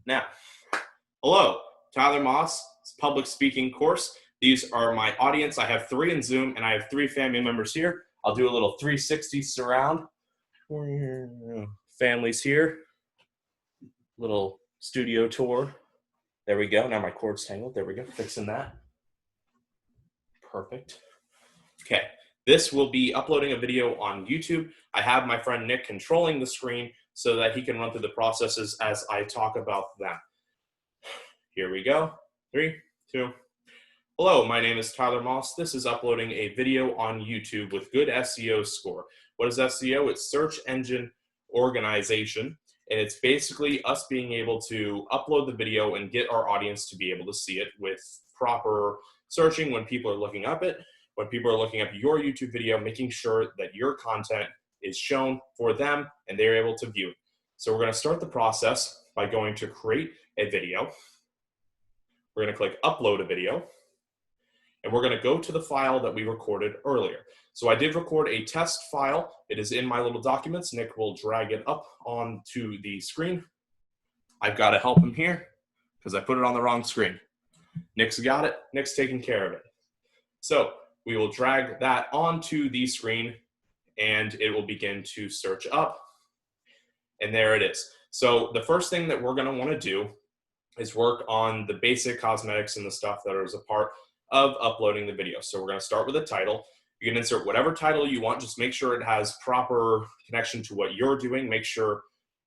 Now, hello, Tyler Moss, public speaking course. These are my audience. I have 3 in Zoom, and I have 3 family members here. I'll do a little 360 surround. Families here. Little studio tour. There we go. Now my cord's tangled. There we go. Fixing that. Perfect. Okay. This will be uploading a video on YouTube. I have my friend Nick controlling the screen so that he can run through the processes as I talk about them. Here we go. 3, 2. Hello, my name is Tyler Moss. This is uploading a video on YouTube with good SEO score. What is SEO? It's search engine organization. And it's basically us being able to upload the video and get our audience to be able to see it with proper searching when people are looking up it, when people are looking up your YouTube video, making sure that your content is shown for them and they're able to view it. So we're going to start the process by going to create a video. We're going to click upload a video. And we're going to go to the file that we recorded earlier. So I did record a test file. It is in my little documents. Nick will drag it up onto the screen. I've got to help him here because I put it on the wrong screen. Nick's got it. Nick's taking care of it. So we will drag that onto the screen and it will begin to search up. And there it is. So the first thing that we're going to want to do is work on the basic cosmetics and the stuff that is a part of uploading the video. So we're going to start with a title. You can insert whatever title you want. Just make sure it has proper connection to what you're doing. Make sure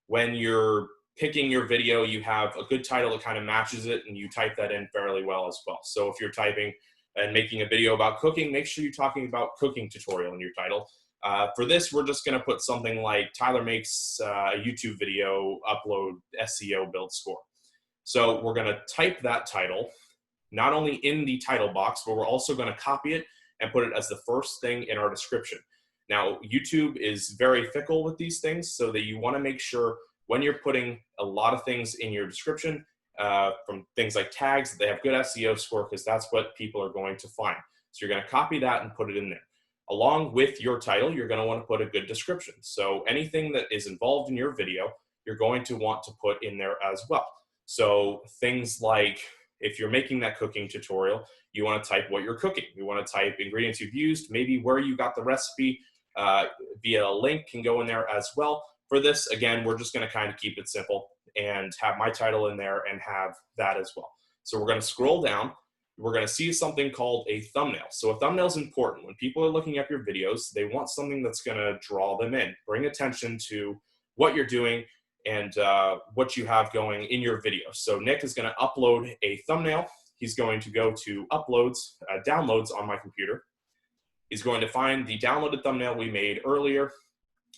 when you're picking your video, you have a good title that kind of matches it and you type that in fairly well as well. So if you're typing and making a video about cooking, make sure you're talking about cooking tutorial in your title. For this, we're just going to put something like Tyler makes a YouTube video upload SEO build score. So we're going to type that title not only in the title box, but we're also going to copy it and put it as the first thing in our description. Now, YouTube is very fickle with these things, so that you want to make sure when you're putting a lot of things in your description, from things like tags, that they have good SEO score, because that's what people are going to find. So you're going to copy that and put it in there. Along with your title, you're going to want to put a good description. So anything that is involved in your video, you're going to want to put in there as well. So things like, if you're making that cooking tutorial, you want to type what you're cooking. You want to type ingredients you've used, maybe where you got the recipe via a link can go in there as well. For this, again, we're just going to kind of keep it simple and have my title in there and have that as well. So we're going to scroll down. We're going to see something called a thumbnail. So a thumbnail is important. When people are looking up your videos, they want something that's going to draw them in, bring attention to what you're doing and what you have going in your video. So Nick is going to upload a thumbnail. He's going to go to uploads, downloads on my computer. He's going to find the downloaded thumbnail we made earlier,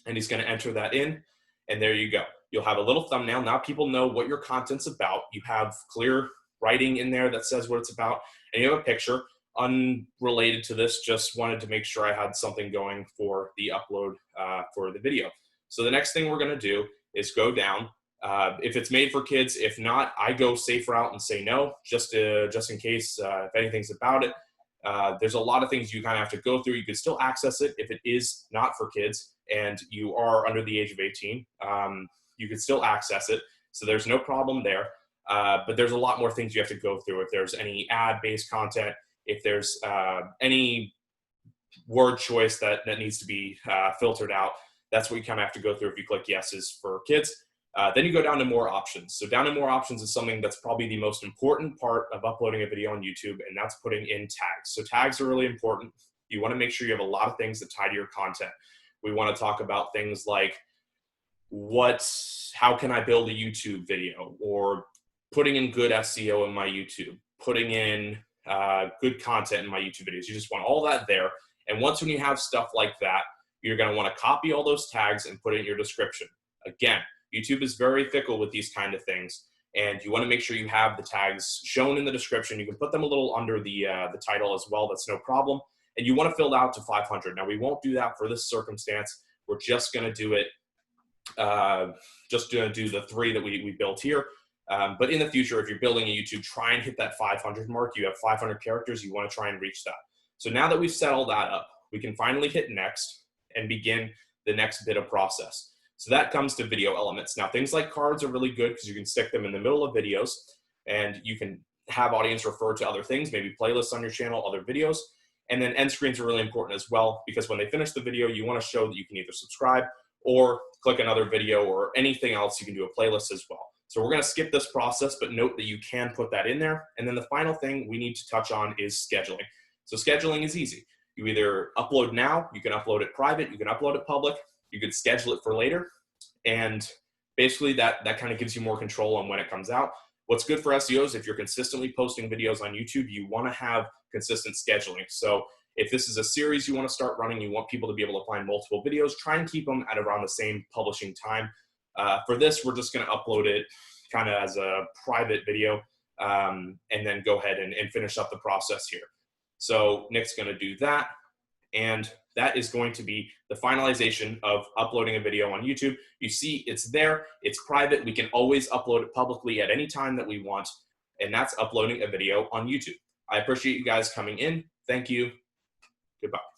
and he's going to enter that in, and there you go. You'll have a little thumbnail. Now people know what your content's about. You have clear writing in there that says what it's about, and you have a picture unrelated to this. Just wanted to make sure I had something going for the upload for the video. So the next thing we're going to do is go down. If it's made for kids, if not, I go safe route and say no, just in case if anything's about it. There's a lot of things you kind of have to go through. You can still access it if it is not for kids and you are under the age of 18. You can still access it, so there's no problem there. But there's a lot more things you have to go through. If there's any ad-based content, if there's any word choice that needs to be filtered out, that's what you kind of have to go through if you click yes is for kids. Then you go down to more options. So down to more options is something that's probably the most important part of uploading a video on YouTube, and that's putting in tags. So tags are really important. You want to make sure you have a lot of things that tie to your content. We want to talk about things like how can I build a YouTube video, or putting in good SEO in my YouTube, putting in good content in my YouTube videos. You just want all that there. And once when you have stuff like that, you're going to want to copy all those tags and put it in your description. Again, YouTube is very fickle with these kind of things, and you want to make sure you have the tags shown in the description. You can put them a little under the title as well. That's no problem. And you want to fill out to 500. Now, we won't do that for this circumstance. We're just going to do it, just going to do the 3 that we built here. But in the future, if you're building a YouTube, try and hit that 500 mark. You have 500 characters. You want to try and reach that. So now that we've set all that up, we can finally hit next and begin the next bit of process. So that comes to video elements. Now, things like cards are really good because you can stick them in the middle of videos and you can have audience refer to other things, maybe playlists on your channel, other videos. And then end screens are really important as well, because when they finish the video, you want to show that you can either subscribe or click another video or anything else. You can do a playlist as well. So we're going to skip this process, but note that you can put that in there. And then the final thing we need to touch on is scheduling. So scheduling is easy. You either upload now, you can upload it private, you can upload it public, you can schedule it for later. And basically that kind of gives you more control on when it comes out. What's good for SEO is if you're consistently posting videos on YouTube, you want to have consistent scheduling. So if this is a series you want to start running, you want people to be able to find multiple videos, try and keep them at around the same publishing time. For this, we're just going to upload it kind of as a private video and then go ahead and finish up the process here. So Nick's going to do that. And that is going to be the finalization of uploading a video on YouTube. You see it's there, it's private. We can always upload it publicly at any time that we want. And that's uploading a video on YouTube. I appreciate you guys coming in. Thank you. Goodbye.